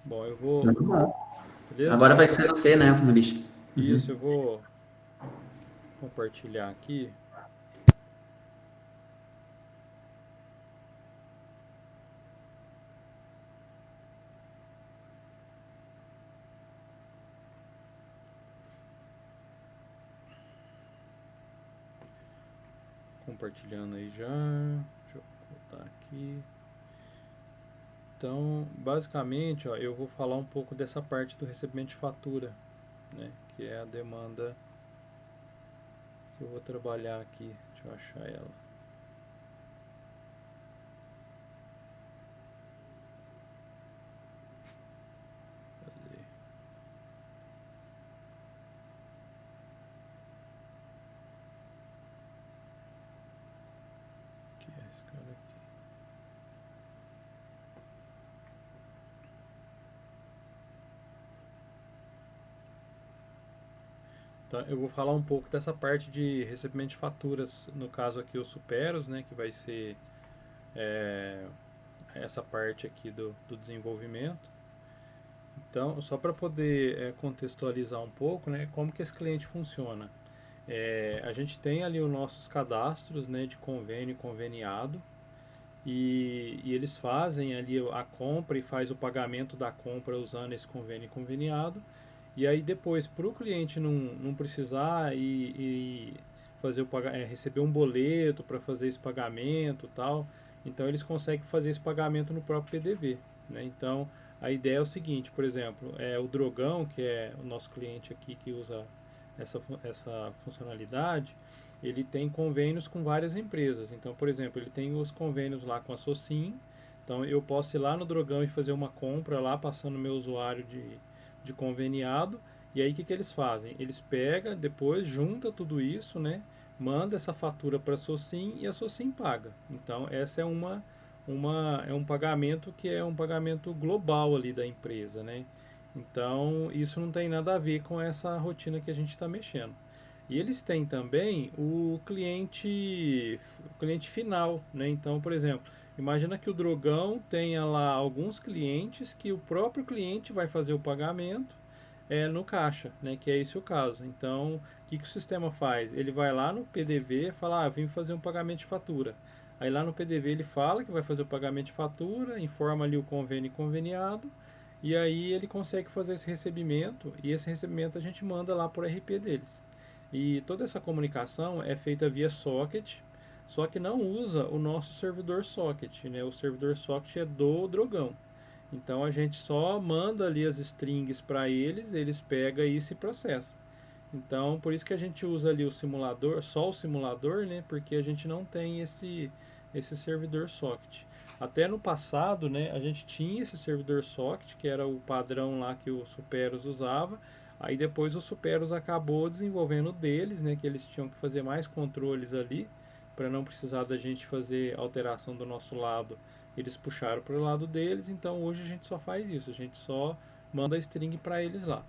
Bom, eu vou... Muito bom. Beleza? Agora vai ser você, né, Maurício? Isso, Uhum. eu vou compartilhar aqui. Compartilhando aí já. Deixa eu botar aqui. Então, basicamente, ó, eu vou falar um pouco dessa parte do recebimento de fatura, né? Que é a demanda que eu vou trabalhar aqui. Deixa eu achar ela. Cadê? Que é esse cara aqui. Então, eu vou falar um pouco dessa parte de recebimento de faturas. No caso aqui, os superos, né? Que vai ser é, essa parte aqui do desenvolvimento. Então, só para poder contextualizar um pouco, né? Como que esse cliente funciona. A gente tem ali os nossos cadastros, né, de convênio e conveniado, e eles fazem ali a compra e faz o pagamento da compra usando esse convênio e conveniado. E aí depois, para o cliente não precisar e fazer receber um boleto para fazer esse pagamento e tal, então eles conseguem fazer esse pagamento no próprio PDV. Né? Então a ideia é o seguinte, por exemplo, o Drogão, que é o nosso cliente aqui que usa essa funcionalidade, ele tem convênios com várias empresas. Então, por exemplo, ele tem os convênios lá com a Socim. Então, eu posso ir lá no Drogão e fazer uma compra lá, passando meu usuário de conveniado. E aí, o que eles fazem? Eles pegam, depois junta tudo isso, né? Manda essa fatura para a Socim e a Socim paga. Então, essa é um pagamento que é um pagamento global ali da empresa, né? Então, isso não tem nada a ver com essa rotina que a gente está mexendo. E eles têm também o cliente final, né? Então, por exemplo, imagina que o Drogão tenha lá alguns clientes que o próprio cliente vai fazer o pagamento no caixa, né? Que é esse o caso. Então, que o sistema faz? Ele vai lá no PDV e fala, vim fazer um pagamento de fatura. Aí lá no PDV ele fala que vai fazer o pagamento de fatura, informa ali o convênio conveniado, e aí ele consegue fazer esse recebimento, e esse recebimento a gente manda lá por RP deles. E toda essa comunicação é feita via socket, só que não usa o nosso servidor socket, né? O servidor socket é do Drogão. Então a gente só manda ali as strings para eles, eles pegam isso e processam. Então por isso que a gente usa ali o simulador, só o simulador, né? Porque a gente não tem esse servidor socket. Até no passado, né, a gente tinha esse servidor socket, que era o padrão lá que o Superos usava. Aí depois o Superos acabou desenvolvendo deles, né, que eles tinham que fazer mais controles ali para não precisar da gente fazer alteração do nosso lado. Eles puxaram para o lado deles, então hoje a gente só faz isso, a gente só manda a string para eles lá.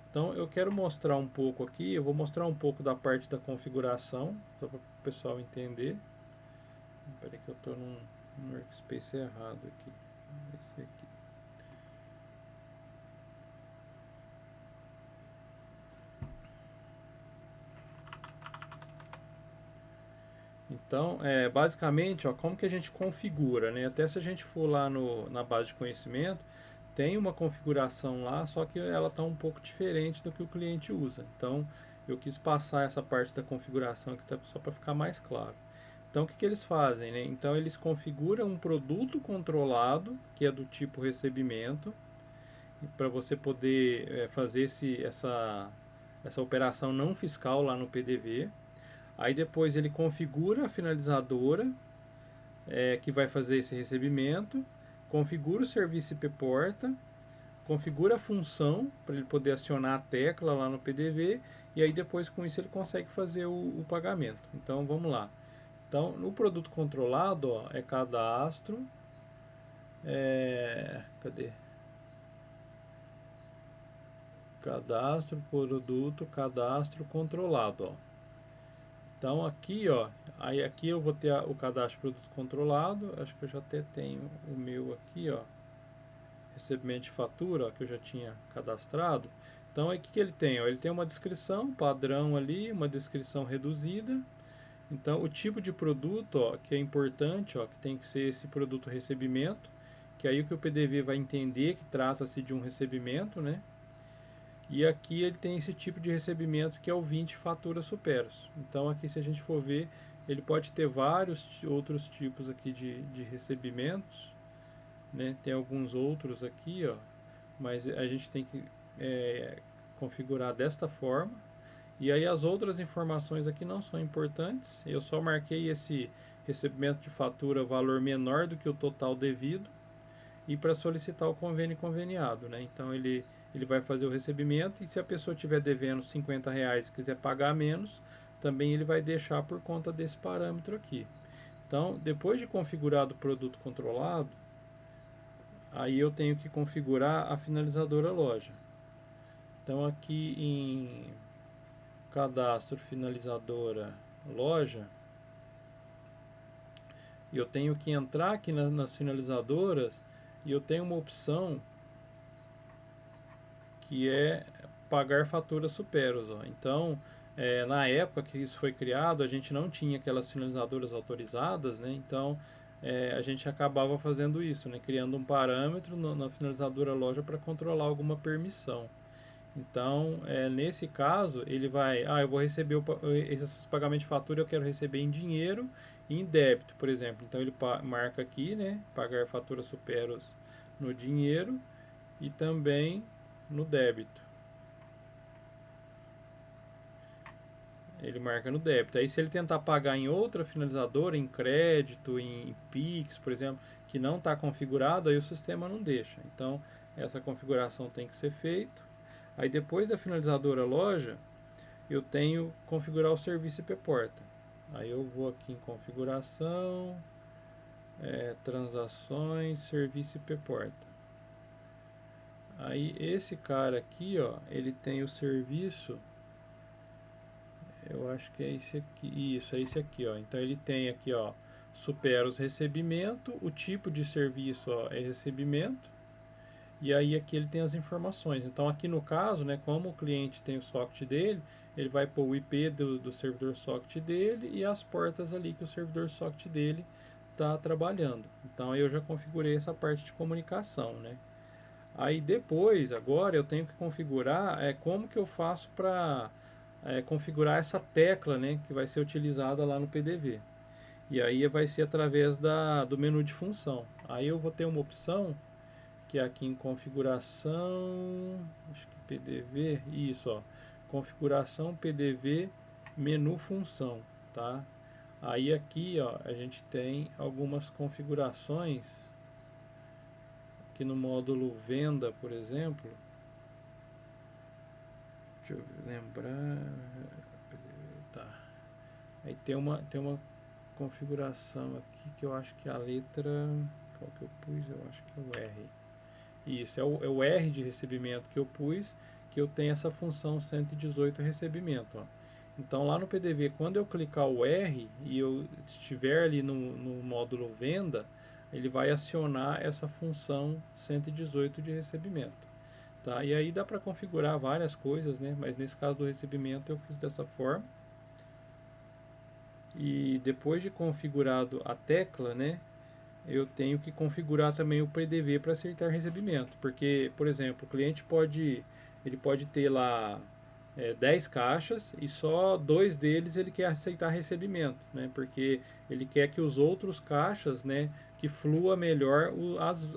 Então eu quero mostrar um pouco aqui, eu vou mostrar um pouco da parte da configuração, só para o pessoal entender. Espera que eu estou num workspace errado aqui. Esse aqui. Então, basicamente, ó, como que a gente configura, né? Até se a gente for lá na base de conhecimento, tem uma configuração lá, só que ela está um pouco diferente do que o cliente usa. Então, eu quis passar essa parte da configuração aqui só para ficar mais claro. Então, o que eles fazem, né? Então, eles configuram um produto controlado, que é do tipo recebimento, para você poder fazer essa operação não fiscal lá no PDV. Aí depois ele configura a finalizadora, que vai fazer esse recebimento, configura o serviço IP porta, configura a função para ele poder acionar a tecla lá no PDV, e aí depois com isso ele consegue fazer o pagamento. Então vamos lá. Então no produto controlado, ó, é cadastro, cadê? Cadastro, produto, cadastro controlado, ó. Então aqui, ó, aí aqui eu vou ter o cadastro de produto controlado, acho que eu já até tenho o meu aqui, ó, recebimento de fatura, ó, que eu já tinha cadastrado. Então, aí o que, que ele tem? Ó, ele tem uma descrição padrão ali, uma descrição reduzida. Então, o tipo de produto, ó, que é importante, ó, que tem que ser esse produto recebimento, que aí o que o PDV vai entender que trata-se de um recebimento, né? E aqui ele tem esse tipo de recebimento que é o 20 faturas superos. Então, aqui se a gente for ver, ele pode ter vários outros tipos aqui de recebimentos, né? Tem alguns outros aqui, ó, mas a gente tem que configurar desta forma. E aí as outras informações aqui não são importantes. Eu só marquei esse recebimento de fatura valor menor do que o total devido e para solicitar o convênio conveniado, né? Então ele vai fazer o recebimento e se a pessoa estiver devendo R$ 50 e quiser pagar menos, também ele vai deixar por conta desse parâmetro aqui. Então, depois de configurado o produto controlado, aí eu tenho que configurar a finalizadora loja. Então aqui em cadastro finalizadora loja, eu tenho que entrar aqui nas finalizadoras e eu tenho uma opção que é pagar faturas superos. Ó. Então, na época que isso foi criado, a gente não tinha aquelas finalizadoras autorizadas, né? Então a gente acabava fazendo isso, né? Criando um parâmetro na finalizadora loja para controlar alguma permissão. Então, nesse caso, ele vai, eu vou receber esses pagamentos de fatura, eu quero receber em dinheiro e em débito, por exemplo. Então, ele marca aqui, né, pagar faturas superos no dinheiro e também no débito. Ele marca no débito. Aí, se ele tentar pagar em outra finalizadora, em crédito, em Pix, por exemplo, que não está configurado, aí o sistema não deixa. Então, essa configuração tem que ser feita. Aí, depois da finalizadora loja, eu tenho configurar o serviço IP porta. Aí eu vou aqui em configuração, transações, serviço IP porta. Aí esse cara aqui, ó, ele tem o serviço, eu acho que é esse aqui, isso, é esse aqui, ó. Então ele tem aqui, ó, supera os recebimento, o tipo de serviço, ó, é recebimento. E aí aqui ele tem as informações. Então aqui no caso, né, como o cliente tem o socket dele, ele vai pôr o IP do servidor socket dele e as portas ali que o servidor socket dele está trabalhando. Então eu já configurei essa parte de comunicação, né? Aí depois, agora eu tenho que configurar como que eu faço para configurar essa tecla, né, que vai ser utilizada lá no PDV. E aí vai ser através do menu de função. Aí eu vou ter uma opção que é aqui em configuração, acho que PDV, isso, ó, configuração PDV menu função, tá? Aí aqui, ó, a gente tem algumas configurações aqui no módulo venda, por exemplo. Deixa eu lembrar, tá? Aí tem uma configuração aqui que eu acho que a letra, qual que eu pus? Eu acho que é o R. Isso, é o R de recebimento que eu pus, que eu tenho essa função 118 recebimento. Ó. Então lá no PDV, quando eu clicar o R e eu estiver ali no módulo venda, ele vai acionar essa função 118 de recebimento. Tá? E aí dá para configurar várias coisas, né? Mas nesse caso do recebimento eu fiz dessa forma. E depois de configurado a tecla, né? Eu tenho que configurar também o PDV para aceitar recebimento, porque, por exemplo, o cliente ele pode ter lá 10 caixas e só 2 deles ele quer aceitar recebimento, né? Porque ele quer que os outros caixas, né, que flua melhor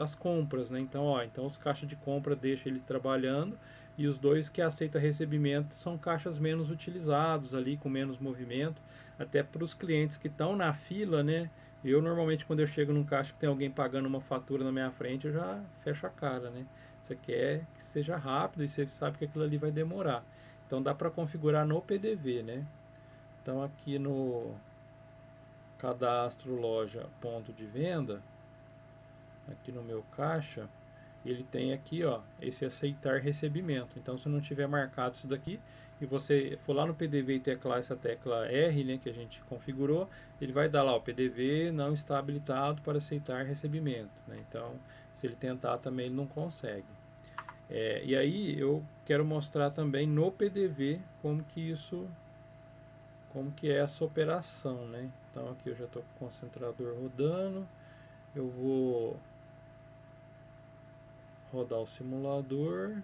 as compras, né? Então, então os caixas de compra deixa ele trabalhando e os 2 que aceita recebimento são caixas menos utilizados ali, com menos movimento, até para os clientes que estão na fila, né? Eu normalmente quando eu chego num caixa que tem alguém pagando uma fatura na minha frente, eu já fecho a cara, né? Você quer que seja rápido e você sabe que aquilo ali vai demorar. Então dá para configurar no PDV, né? Então aqui no cadastro loja ponto de venda, aqui no meu caixa, ele tem aqui, ó, esse aceitar recebimento. Então se não tiver marcado isso daqui e você for lá no PDV e teclar essa tecla R, né, que a gente configurou, ele vai dar lá o PDV não está habilitado para aceitar recebimento, né? Então Se ele tentar também ele não consegue. E aí eu quero mostrar também no PDV como que é essa operação, né? Então aqui eu já estou com o concentrador rodando, eu vou rodar o simulador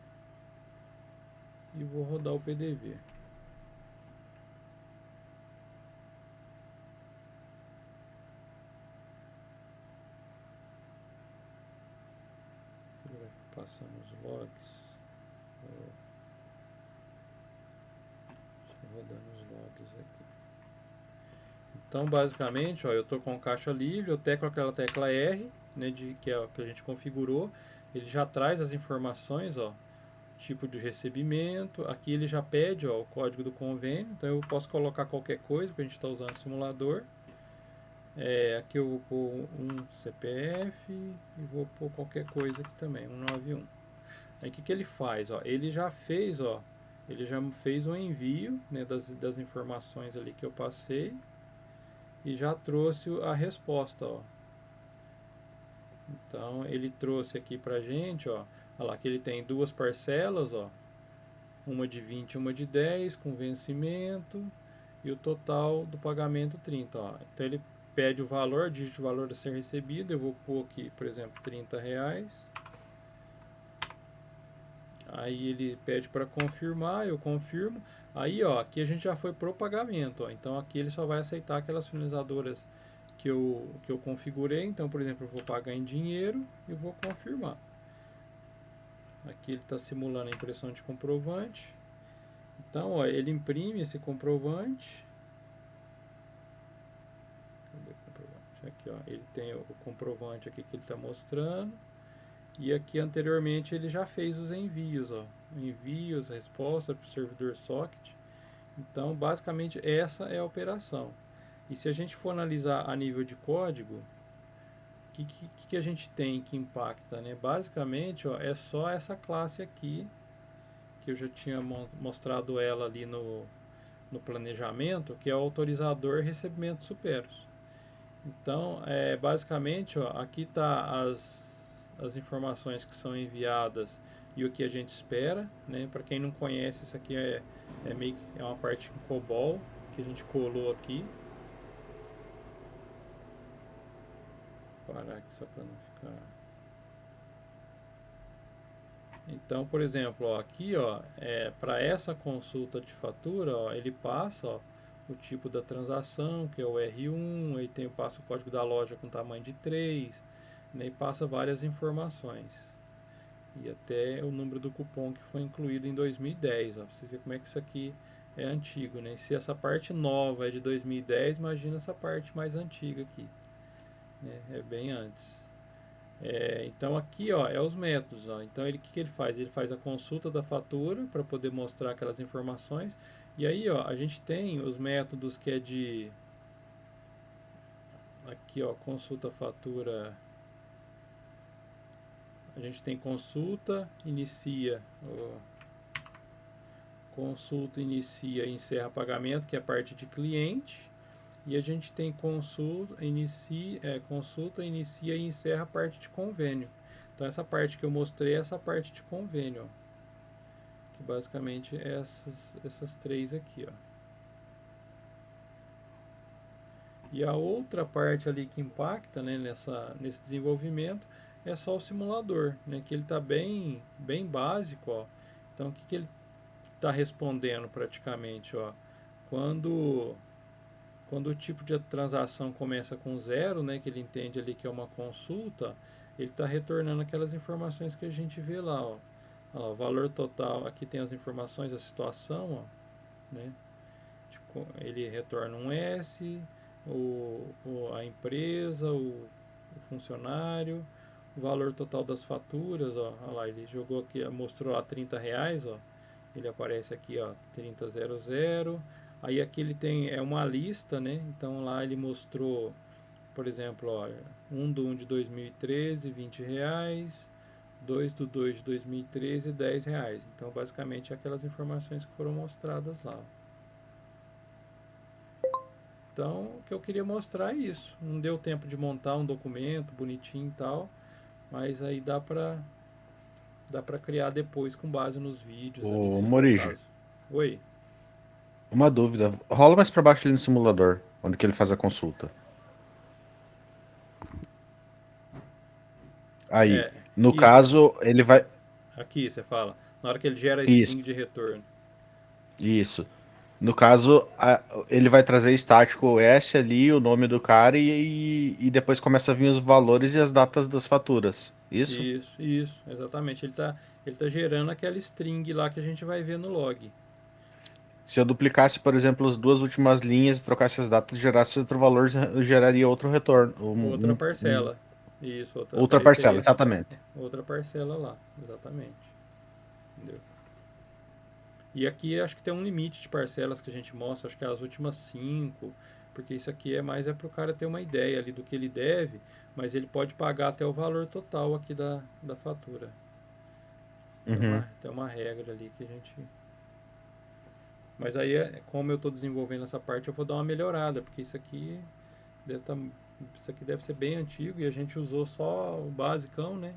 e vou rodar o PDV. Ele vai passando os logs, rodando os logs aqui. Então basicamente, ó, eu estou com a caixa livre, eu teclo aquela tecla R, né, que é o que a gente configurou, ele já traz as informações, ó, tipo de recebimento, aqui ele já pede, ó, o código do convênio, então eu posso colocar qualquer coisa, porque a gente está usando o simulador. Aqui eu vou pôr um CPF e vou pôr qualquer coisa aqui também, 191. Aí o que ele faz? Ó, ele já fez o envio, né, das informações ali que eu passei e já trouxe a resposta, ó. Então ele trouxe aqui pra gente, ó, olha lá que ele tem duas parcelas, ó, uma de 20 e uma de 10 com vencimento e o total do pagamento 30, ó. Então ele pede o valor, digite o valor a ser recebido, eu vou pôr aqui, por exemplo, R$30. Aí ele pede para confirmar, eu confirmo. Aí, ó, aqui a gente já foi pro pagamento, ó. Então aqui ele só vai aceitar aquelas finalizadoras que eu configurei. Então, por exemplo, eu vou pagar em dinheiro e vou confirmar. Aqui ele está simulando a impressão de comprovante. Então, ó, ele imprime esse comprovante. Cadê o comprovante? Aqui, ó, ele tem o comprovante aqui que ele está mostrando. E aqui anteriormente ele já fez os envios, ó, envios, resposta para o servidor socket. Então, basicamente essa é a operação. E se a gente for analisar a nível de código, o que a gente tem que impacta, né? Basicamente, ó, é só essa classe aqui, que eu já tinha mostrado ela ali no planejamento, que é o autorizador recebimento superos. Então, basicamente, ó, aqui está as informações que são enviadas e o que a gente espera, né? Para quem não conhece, isso aqui é uma parte em COBOL que a gente colou aqui. Vou parar aqui só para não ficar. Então, por exemplo, ó, aqui, ó, para essa consulta de fatura, ó, ele passa, ó, o tipo da transação, que é o R1, aí passa o código da loja com tamanho de 3, né, e passa várias informações. E até o número do cupom que foi incluído em 2010, ó, pra você ver como é que isso aqui é antigo, né? E se essa parte nova é de 2010, imagina essa parte mais antiga aqui, né? É bem antes. Então aqui, ó, é os métodos, ó. Então ele, que ele faz? Ele faz a consulta da fatura para poder mostrar aquelas informações. E aí, ó, a gente tem os métodos que é de aqui, ó, consulta fatura. A gente tem consulta, inicia, ó, consulta, inicia e encerra pagamento, que é a parte de cliente. E a gente tem consulta, inicia e encerra a parte de convênio. Então essa parte que eu mostrei é essa parte de convênio, ó, que basicamente é essas três aqui, ó. E a outra parte ali que impacta, né, nesse desenvolvimento é só o simulador, né, que ele está bem básico, ó. Então o que ele está respondendo praticamente, ó, quando quando o tipo de transação começa com zero, né, que ele entende ali que é uma consulta, ele está retornando aquelas informações que a gente vê lá, ó. Ó, o valor total, aqui tem as informações da situação, ó, né? Ele retorna um S, a empresa, o funcionário, o valor total das faturas, ó, ó lá, ele jogou aqui, mostrou lá R$30, ó, ele aparece aqui, ó, 3000. Aí aqui ele tem uma lista, né? Então lá ele mostrou, por exemplo, ó, 1/1 de 2013, R$20, 2/2 de 2013, R$10. Então basicamente aquelas informações que foram mostradas lá. Então o que eu queria mostrar é isso. Não deu tempo de montar um documento bonitinho e tal, mas aí dá para criar depois com base nos vídeos ali, Ô, se for o Morige, caso. Oi. uma dúvida. Rola mais pra baixo ali no simulador, onde que ele faz a consulta. Aí, É, no isso. caso, ele vai. Aqui você fala. Na hora que ele gera a Isso, string de retorno. isso. No caso, ele vai trazer estático o S ali, o nome do cara, e depois começa a vir os valores e as datas das faturas. Isso? Isso, exatamente. Ele tá gerando aquela string lá que a gente vai ver no log. Se eu duplicasse, por exemplo, as duas últimas linhas, trocasse as datas, gerasse outro valor, geraria outro retorno. Outra parcela. Isso, Outra parcela, apareceria exatamente. outra parcela lá. Exatamente. Entendeu? E aqui acho que tem um limite de parcelas que a gente mostra, acho que é as últimas 5, porque isso aqui é para o cara ter uma ideia ali do que ele deve, mas ele pode pagar até o valor total aqui da fatura. Uhum, Tem uma regra ali que a gente. Mas aí, como eu estou desenvolvendo essa parte, eu vou dar uma melhorada, porque deve tá, isso aqui deve ser bem antigo e a gente usou só o basicão, né?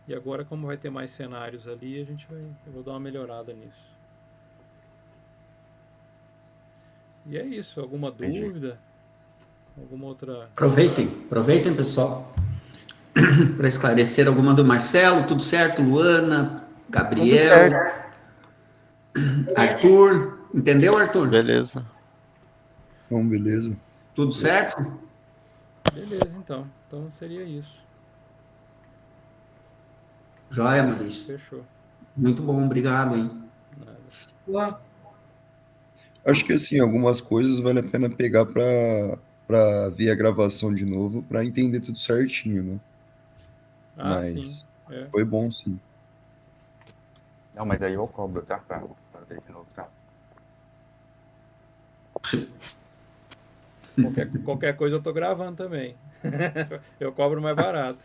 E agora, como vai ter mais cenários ali, eu vou dar uma melhorada nisso. E é isso. Alguma entendi. dúvida? Alguma outra. Aproveitem, pessoal, para esclarecer alguma do Marcelo, tudo certo? Luana, Tudo Gabriel, certo. Arthur, entendeu, Arthur? Beleza. Então, beleza. Tudo certo? Beleza, então. Então seria isso. Joia, Maurício. Fechou. Muito bom, obrigado, hein? Nada. Acho que assim, algumas coisas vale a pena pegar para ver a gravação de novo, para entender tudo certinho, né? Ah, sim. Mas É. foi bom, sim. Não, mas aí eu cobro, tá? Pra ver de novo, tá? Qualquer coisa eu tô gravando também. Eu cobro mais barato.